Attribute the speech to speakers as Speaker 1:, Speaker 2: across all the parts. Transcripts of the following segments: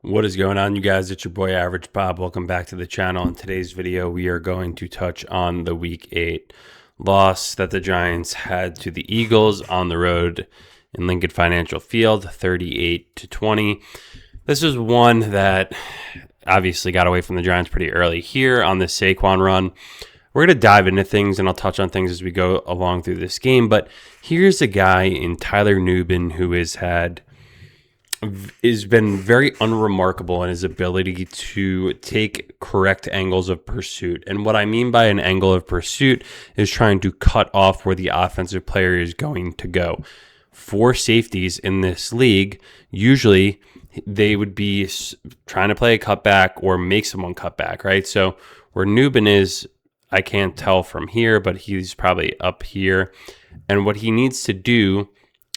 Speaker 1: What is going on, you guys? It's your boy Average Bob. Welcome back to the channel. In today's video, we are going to touch on the Week 8 loss that the Giants had to the Eagles on the road in Lincoln Financial Field, 38-20. This is one that obviously got away from the Giants pretty early here on the Saquon run. We're going to dive into things, and I'll touch on things as we go along through this game. But here's a guy in Tyler Nubin who has been very unremarkable in his ability to take correct angles of pursuit. And what I mean by an angle of pursuit is trying to cut off where the offensive player is going to go. For safeties in this league, usually they would be trying to play a cutback or make someone cut back, right? So where Nubin is, I can't tell from here, but he's probably up here. And what he needs to do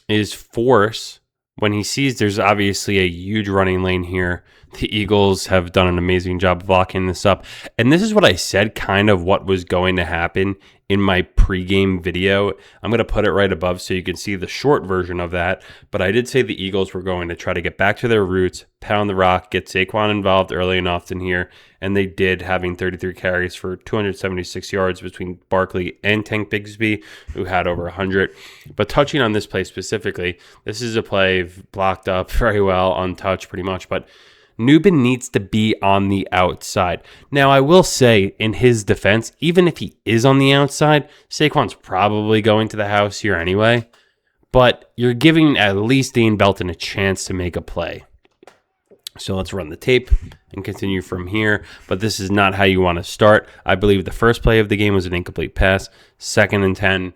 Speaker 1: is force, when he sees there's obviously a huge running lane here, the Eagles have done an amazing job of locking this up. And this is what I said, kind of what was going to happen in my pregame video. I'm going to put it right above so you can see the short version of that. But I did say the Eagles were going to try to get back to their roots, pound the rock, get Saquon involved early and often here. And they did, having 33 carries for 276 yards between Barkley and Tank Bigsby, who had over 100. But touching on this play specifically, this is a play blocked up very well, untouched pretty much. But Nubin needs to be on the outside. Now, I will say, in his defense, even if he is on the outside, Saquon's probably going to the house here anyway. But you're giving at least Dean Belton a chance to make a play. So let's run the tape and continue from here. But this is not how you want to start. I believe the first play of the game was an incomplete pass. 2nd and 10,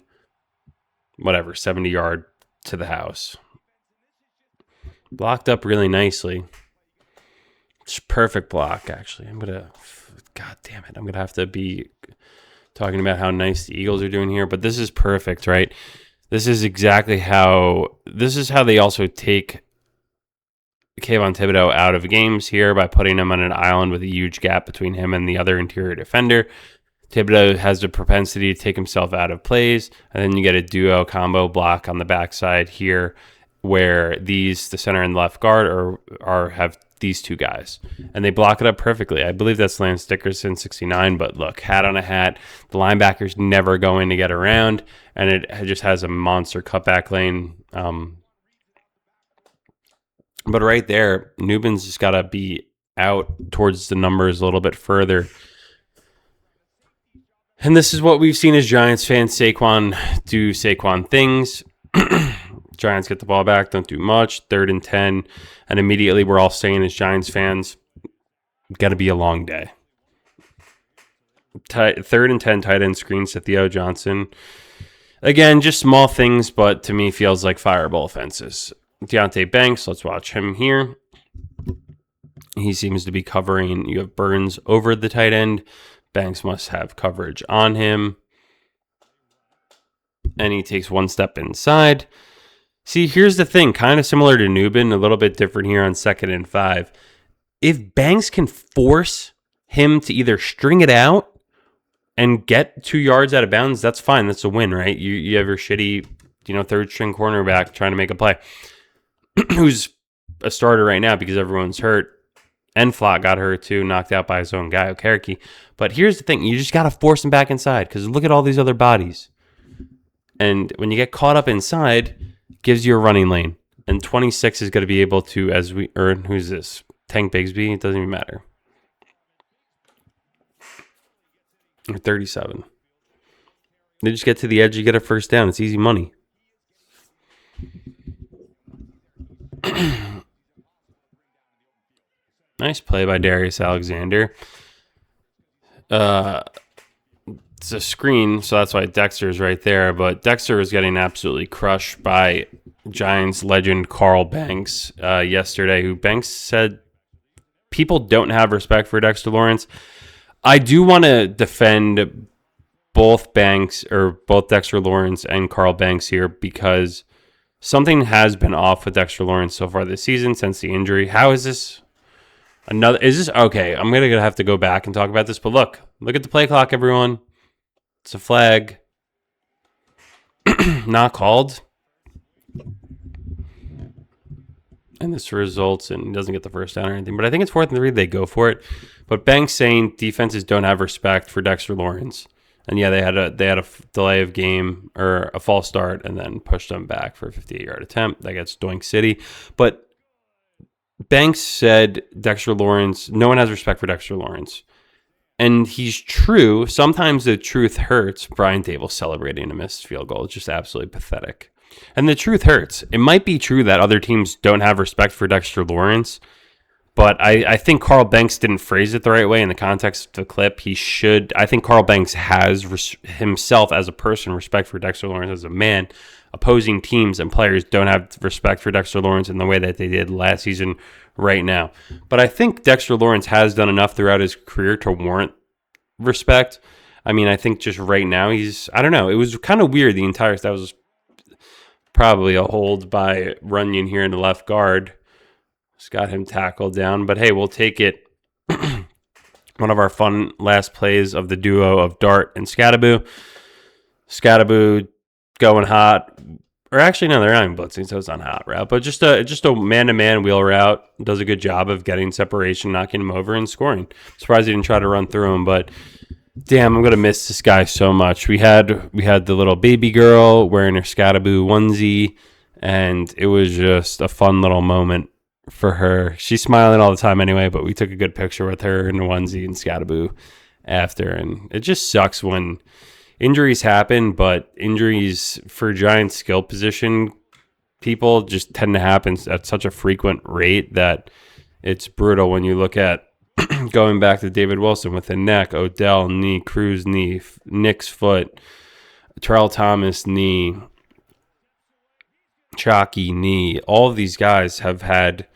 Speaker 1: 70-yard to the house. Blocked up really nicely. It's perfect block, actually. God damn it. I'm going to have to be talking about how nice the Eagles are doing here. But this is perfect, right? This is how they also take Kayvon Thibodeau out of games here by putting him on an island with a huge gap between him and the other interior defender. Thibodeau has the propensity to take himself out of plays, and then you get a duo combo block on the backside here where the center and left guard have these two guys, and they block it up perfectly. I believe that's Lance Dickerson, 69, but look, hat on a hat. The linebacker's never going to get around, and it just has a monster cutback lane. But right there, Nubin's just got to be out towards the numbers a little bit further. And this is what we've seen as Giants fans. Saquon do Saquon things. Giants get the ball back, don't do much. 3rd and 10. And immediately we're all saying as Giants fans, got to be a long day. 3rd and 10, tight end screens to Theo Johnson. Again, just small things, but to me feels like fireball offenses. Deontay Banks, let's watch him here. He seems to be covering. You have Burns over the tight end. Banks must have coverage on him. And he takes one step inside. See, here's the thing. Kind of similar to Nubin, a little bit different here on 2nd and 5. If Banks can force him to either string it out and get 2 yards out of bounds, that's fine. That's a win, right? You have your shitty, 3rd-string cornerback trying to make a play. Who's a starter right now because everyone's hurt. And Flott got hurt too, knocked out by his own guy, Okereke. But here's the thing. You just got to force him back inside because look at all these other bodies. And when you get caught up inside, gives you a running lane. And 26 is going to be able to, who's this? Tank Bigsby? It doesn't even matter. Or 37. They just get to the edge, you get a first down. It's easy money. Nice play by Darius Alexander. It's a screen, so that's why Dexter's right there. But Dexter is getting absolutely crushed by Giants legend Carl Banks yesterday, who Banks said people don't have respect for Dexter Lawrence. I do want to defend both Dexter Lawrence and Carl Banks here because something has been off with Dexter Lawrence so far this season since the injury. How is this? Okay? I'm going to have to go back and talk about this, but look at the play clock, everyone. It's a flag. Not called. and this results and he doesn't get the first down or anything. But I think it's 4th and 3. They go for it. But Banks saying defenses don't have respect for Dexter Lawrence. And yeah, they had a delay of game or a false start and then pushed them back for a 58-yard attempt. That gets Doink City. But Banks said Dexter Lawrence, no one has respect for Dexter Lawrence. And he's true. Sometimes the truth hurts. Brian Dable celebrating a missed field goal. It's just absolutely pathetic. And the truth hurts. It might be true that other teams don't have respect for Dexter Lawrence, but I think Carl Banks didn't phrase it the right way in the context of the clip. I think Carl Banks has himself as a person respect for Dexter Lawrence as a man. Opposing teams and players don't have respect for Dexter Lawrence in the way that they did last season right now. But I think Dexter Lawrence has done enough throughout his career to warrant respect. I mean, I think just right now I don't know. It was kind of weird that was probably a hold by Runyon here in the left guard. Just got him tackled down. But hey, we'll take it. One of our fun last plays of the duo of Dart and Skattebo. Skattebo going hot. Or actually, no, they're not even blitzing, so it's not hot route. But just a man-to-man wheel route. Does a good job of getting separation, knocking him over, and scoring. Surprised he didn't try to run through him, but damn, I'm going to miss this guy so much. We had the little baby girl wearing her Skattebo onesie, and it was just a fun little moment for her. She's smiling all the time anyway, but we took a good picture with her in the onesie and Skattebo after, and it just sucks when injuries happen, but injuries for giant skill position people just tend to happen at such a frequent rate that it's brutal when you look at going back to David Wilson with the neck, Odell knee, Cruz knee, Nick's foot, Terrell Thomas knee, Chalky knee. All of these guys have had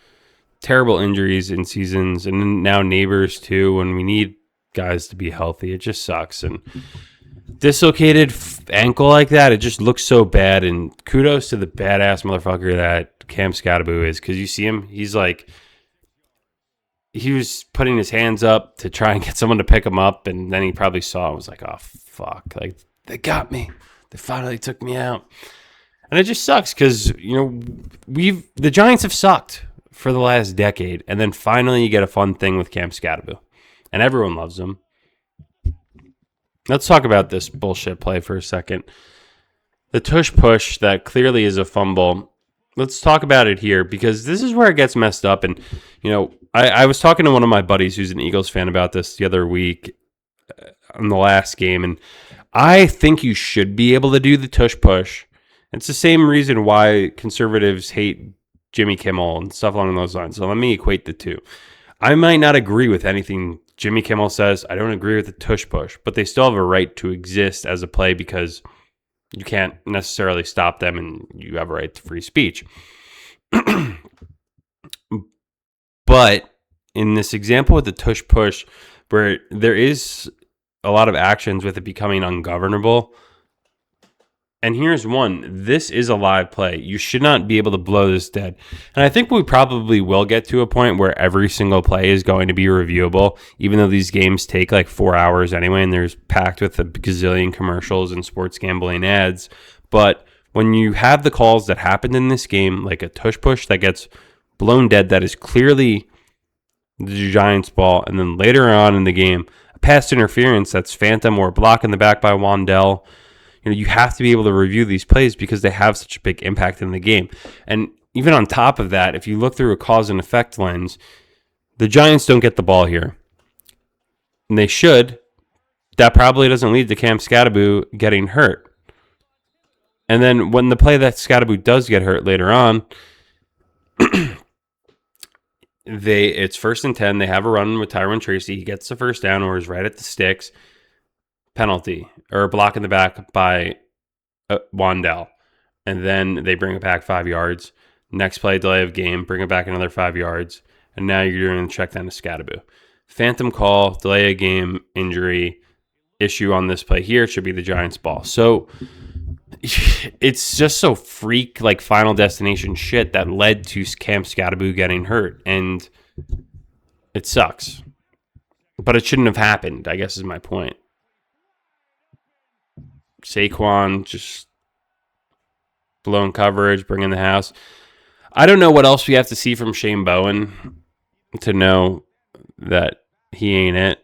Speaker 1: terrible injuries in seasons, and now Neighbors too, when we need guys to be healthy. It just sucks. And dislocated ankle like that, it just looks so bad. And kudos to the badass motherfucker that Cam Skattebo is, because you see him, he was putting his hands up to try and get someone to pick him up, and then he probably saw it and was like, oh, fuck. Like, they got me. They finally took me out. And it just sucks because, the Giants have sucked for the last decade, and then finally you get a fun thing with Cam Skattebo, and everyone loves him. Let's talk about this bullshit play for a second. The tush push that clearly is a fumble. Let's talk about it here, because this is where it gets messed up. And, I was talking to one of my buddies who's an Eagles fan about this the other week on the last game, and I think you should be able to do the tush push. It's the same reason why conservatives hate Jimmy Kimmel and stuff along those lines. So let me equate the two. I might not agree with anything Jimmy Kimmel says. I don't agree with the tush push, but they still have a right to exist as a play because you can't necessarily stop them and you have a right to free speech. But in this example with the tush push, where there is a lot of actions with it becoming ungovernable, and here's one. This is a live play. You should not be able to blow this dead. And I think we probably will get to a point where every single play is going to be reviewable, even though these games take like 4 hours anyway, and there's packed with a gazillion commercials and sports gambling ads. But when you have the calls that happened in this game, like a tush push that gets blown dead, that is clearly the Giants' ball, and then later on in the game, a pass interference that's phantom or a block in the back by Wandell, you have to be able to review these plays because they have such a big impact in the game. And even on top of that, if you look through a cause and effect lens, the Giants don't get the ball here. And they should. That probably doesn't lead to Cam Skattebo getting hurt. And then when the play that Skattebo does get hurt later on, it's 1st and 10. They have a run with Tyrone Tracy. He gets the first down or is right at the sticks. Penalty or a block in the back by Wandell. And then they bring it back 5 yards. Next play, delay of game, bring it back another 5 yards. And now you're doing the check down to Skattebo. Phantom call, delay of game, injury, issue on this play here. It should be the Giants' ball. So it's just so freak like final destination shit that led to Cam Skattebo getting hurt. And it sucks. But it shouldn't have happened, I guess is my point. Saquon just blown coverage, bringing the house. I don't know what else we have to see from Shane Bowen to know that he ain't it.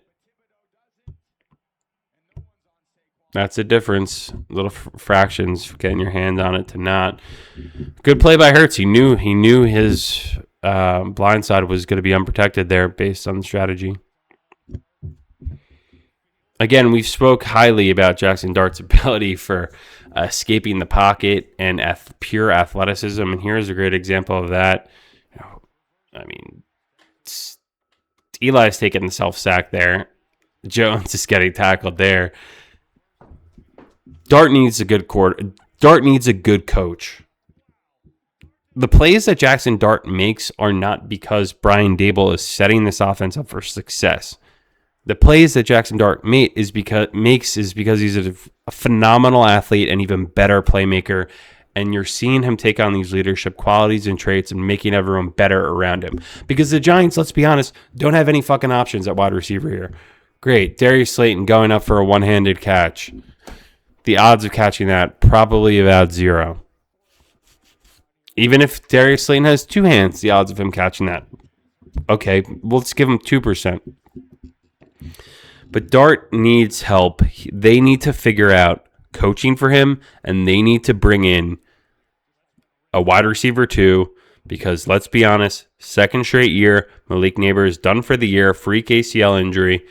Speaker 1: That's a difference. Little fractions, getting your hand on it to not. Good play by Hurts. He knew his blind side was going to be unprotected there based on the strategy. Again, we've spoke highly about Jackson Dart's ability for escaping the pocket and pure athleticism, and here's a great example of that. I mean, Eli's taking the self-sack there. Jones is getting tackled there. Dart needs a good Dart needs a good coach. The plays that Jackson Dart makes are not because Brian Daboll is setting this offense up for success. The plays that Jackson Dart makes is because he's a phenomenal athlete and even better playmaker, and you're seeing him take on these leadership qualities and traits and making everyone better around him. Because the Giants, let's be honest, don't have any fucking options at wide receiver here. Great, Darius Slayton going up for a one-handed catch. The odds of catching that probably about 0. Even if Darius Slayton has 2 hands, the odds of him catching that, okay, let's give him 2%. But Dart needs help. They need to figure out coaching for him, and they need to bring in a wide receiver too, because let's be honest, second straight year, Malik Neighbors done for the year, freak ACL injury,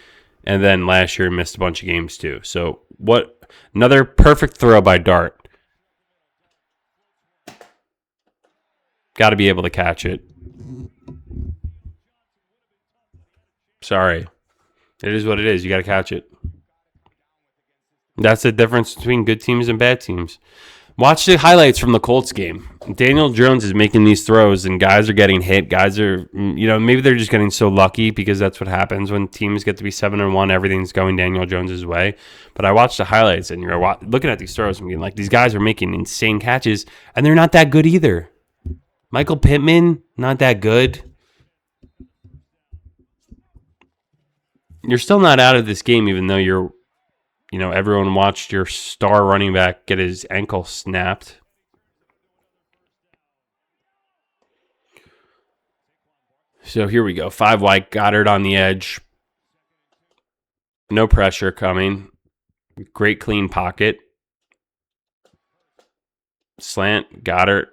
Speaker 1: and then last year missed a bunch of games too. So what? Another perfect throw by Dart. Got to be able to catch it. Sorry. It is what it is. You got to catch it. That's the difference between good teams and bad teams. Watch the highlights from the Colts game. Daniel Jones is making these throws, and guys are getting hit. Guys are, maybe they're just getting so lucky because that's what happens when teams get to be 7-1. Everything's going Daniel Jones's way. But I watched the highlights, and you're looking at these throws and being like, these guys are making insane catches, and they're not that good either. Michael Pittman, not that good. You're still not out of this game, even though everyone watched your star running back get his ankle snapped. So here we go. 5 wide, Goddard on the edge. No pressure coming. Great clean pocket. Slant, Goddard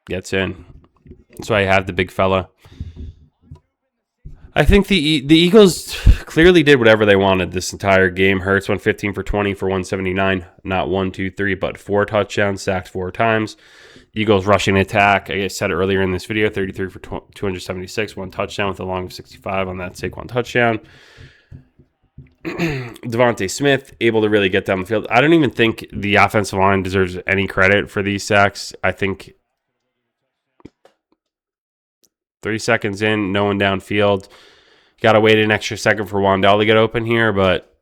Speaker 1: gets in. That's why I have the big fella. I think the Eagles clearly did whatever they wanted this entire game. Hurts went 15 for 20 for 179. Not 1, 2, 3, but 4 touchdowns, sacked 4 times. Eagles rushing attack. I said it earlier in this video, 33 for 276, 1 touchdown with a long of 65 on that Saquon touchdown. Devontae Smith able to really get down the field. I don't even think the offensive line deserves any credit for these sacks. I think 3 seconds in, no one downfield. Got to wait an extra second for Wandell to get open here, but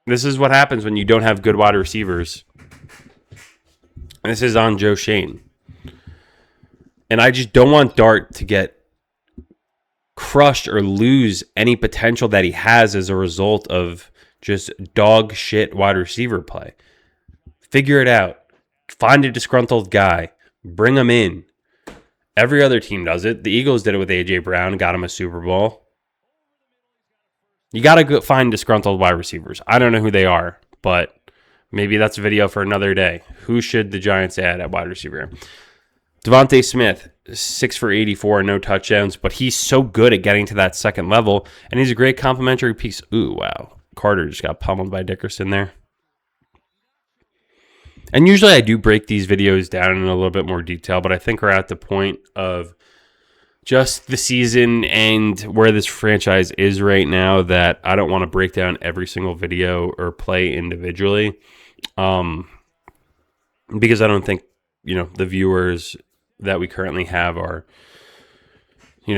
Speaker 1: this is what happens when you don't have good wide receivers. This is on Joe Shane. And I just don't want Dart to get crushed or lose any potential that he has as a result of just dog shit wide receiver play. Figure it out. Find a disgruntled guy. Bring him in. Every other team does it. The Eagles did it with A.J. Brown, got him a Super Bowl. You got to go find disgruntled wide receivers. I don't know who they are, but maybe that's a video for another day. Who should the Giants add at wide receiver? Devontae Smith, 6 for 84, no touchdowns, but he's so good at getting to that second level, and he's a great complimentary piece. Ooh, wow. Carter just got pummeled by Dickerson there. And usually I do break these videos down in a little bit more detail, but I think we're at the point of just the season and where this franchise is right now that I don't want to break down every single video or play individually, because I don't think, the viewers that we currently have are,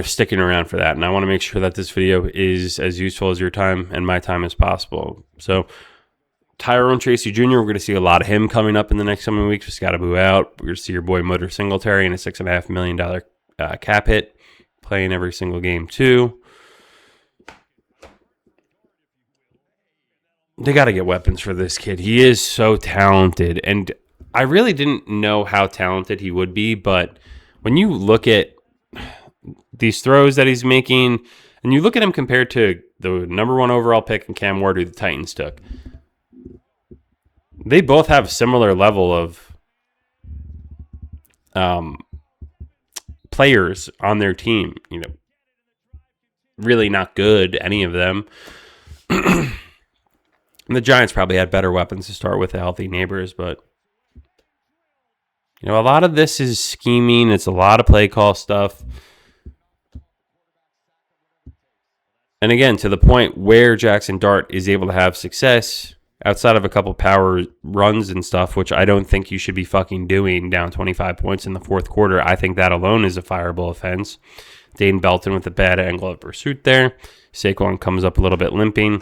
Speaker 1: sticking around for that. And I want to make sure that this video is as useful as your time and my time as possible. So Tyrone Tracy Jr., we're going to see a lot of him coming up in the next coming weeks. With Skattebo out, we're going to see your boy Motor Singletary in a $6.5 million cap hit, playing every single game too. They got to get weapons for this kid. He is so talented, and I really didn't know how talented he would be, but when you look at these throws that he's making, and you look at him compared to the number 1 overall pick in Cam Ward, who the Titans took, they both have a similar level of players on their team. You know, really not good, any of them. And the Giants probably had better weapons to start with, the healthy Neighbors, but you know, a lot of this is scheming. It's a lot of play call stuff. And again, to the point where Jackson Dart is able to have success outside of a couple power runs and stuff, which I don't think you should be fucking doing down 25 points in the fourth quarter. I think that alone is a fireable offense. Dane Belton with a bad angle of pursuit there. Saquon comes up a little bit limping.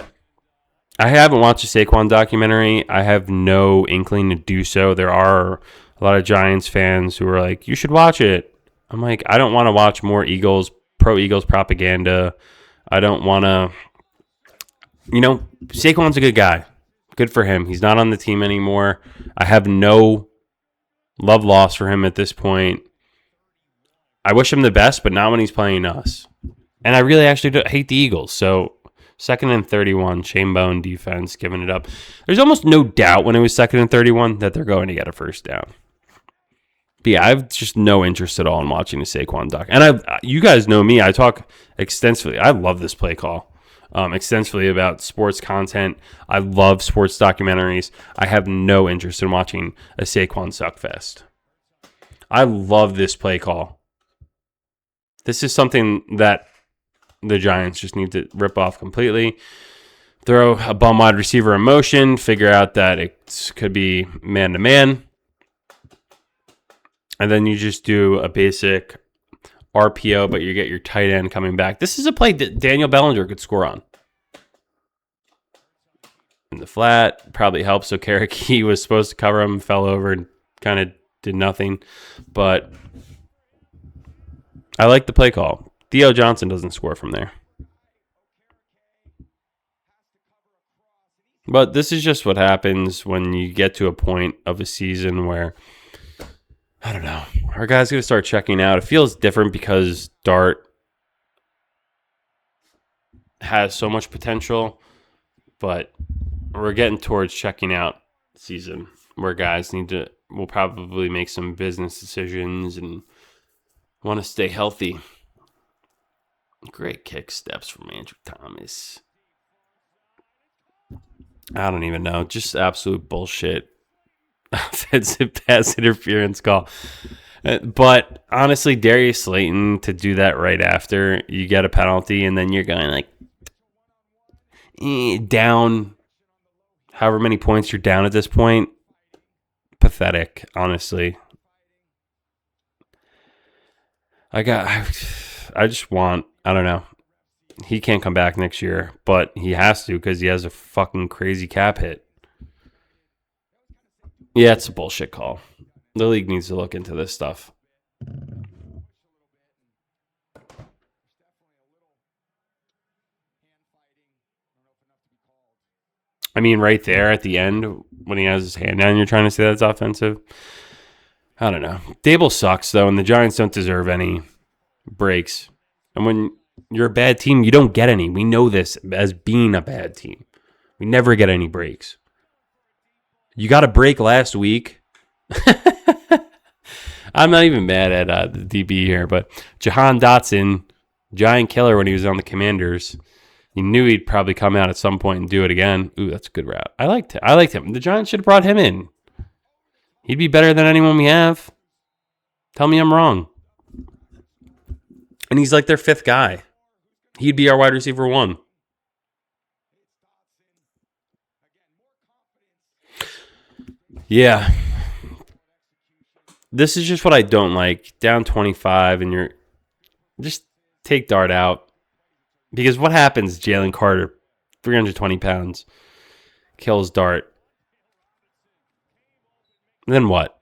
Speaker 1: I haven't watched a Saquon documentary. I have no inkling to do so. There are a lot of Giants fans who are like, you should watch it. I'm like, I don't want to watch more pro Eagles propaganda. I don't want to, Saquon's a good guy. Good for him. He's not on the team anymore. I have no love loss for him at this point. I wish him the best, but not when he's playing us. And I really actually hate the Eagles. So 2nd and 31, Shane Bone defense, giving it up. There's almost no doubt when it was 2nd and 31 that they're going to get a first down. But yeah, I have just no interest at all in watching a Saquon doc. And you guys know me. I talk extensively. I love this play call. Extensively about sports content. I love sports documentaries. I have no interest in watching a Saquon suckfest. I love this play call. This is something that the Giants just need to rip off completely. Throw a bum wide receiver in motion, figure out that it could be man-to-man, and then you just do a basic RPO, but you get your tight end coming back. This is a play that Daniel Bellinger could score on. In the flat, probably helps. So Karaki was supposed to cover him, fell over, and kind of did nothing. But I like the play call. Theo Johnson doesn't score from there. But this is just what happens when you get to a point of a season where, I don't know, our guys going to start checking out. It feels different because Dart has so much potential, but we're getting towards checking out season where guys will probably make some business decisions and want to stay healthy. Great kick steps from Andrew Thomas. I don't even know. Just absolute bullshit. Offensive pass interference call. But honestly, Darius Slayton to do that right after you get a penalty and then you're going like down however many points you're down at this point. Pathetic, honestly. I just want, I don't know. He can't come back next year, but he has to because he has a fucking crazy cap hit. Yeah, it's a bullshit call. The league needs to look into this stuff. I mean, right there at the end, when he has his hand down, you're trying to say that's offensive? I don't know. Dable sucks, though, and the Giants don't deserve any breaks. And when you're a bad team, you don't get any. We know this as being a bad team. We never get any breaks. You got a break last week. I'm not even mad at the DB here, but Jahan Dotson, giant killer when he was on the Commanders. You knew he'd probably come out at some point and do it again. Ooh, that's a good route. I liked him. The Giants should have brought him in. He'd be better than anyone we have. Tell me I'm wrong. And he's like their 5th guy. He'd be our wide receiver 1. Yeah. This is just what I don't like. Down 25 and you're just take Dart out. Because what happens, Jalen Carter, 320 pounds, kills Dart. Then what?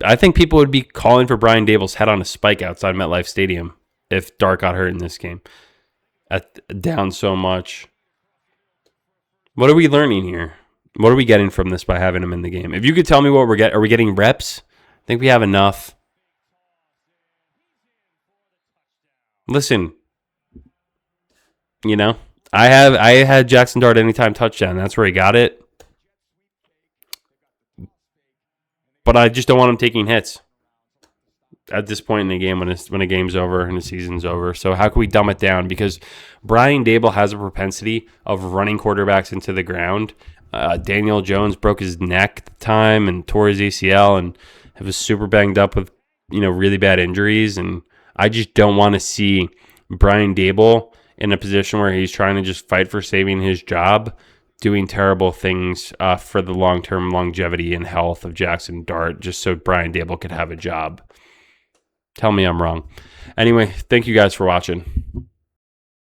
Speaker 1: I think people would be calling for Brian Dable's head on a spike outside MetLife Stadium if Dart got hurt in this game. Down so much. What are we learning here? What are we getting from this by having him in the game? If you could tell me what we're getting, are we getting reps? I think we have enough. Listen, you know, I had Jackson Dart anytime touchdown. That's where he got it. But I just don't want him taking hits at this point in the game when a game's over and the season's over. So how can we dumb it down? Because Brian Dable has a propensity of running quarterbacks into the ground. Daniel Jones broke his neck at the time and tore his ACL and was super banged up with really bad injuries. And I just don't want to see Brian Dable in a position where he's trying to just fight for saving his job, doing terrible things for the long-term longevity and health of Jackson Dart, just so Brian Dable could have a job. Tell me I'm wrong. Anyway, thank you guys for watching.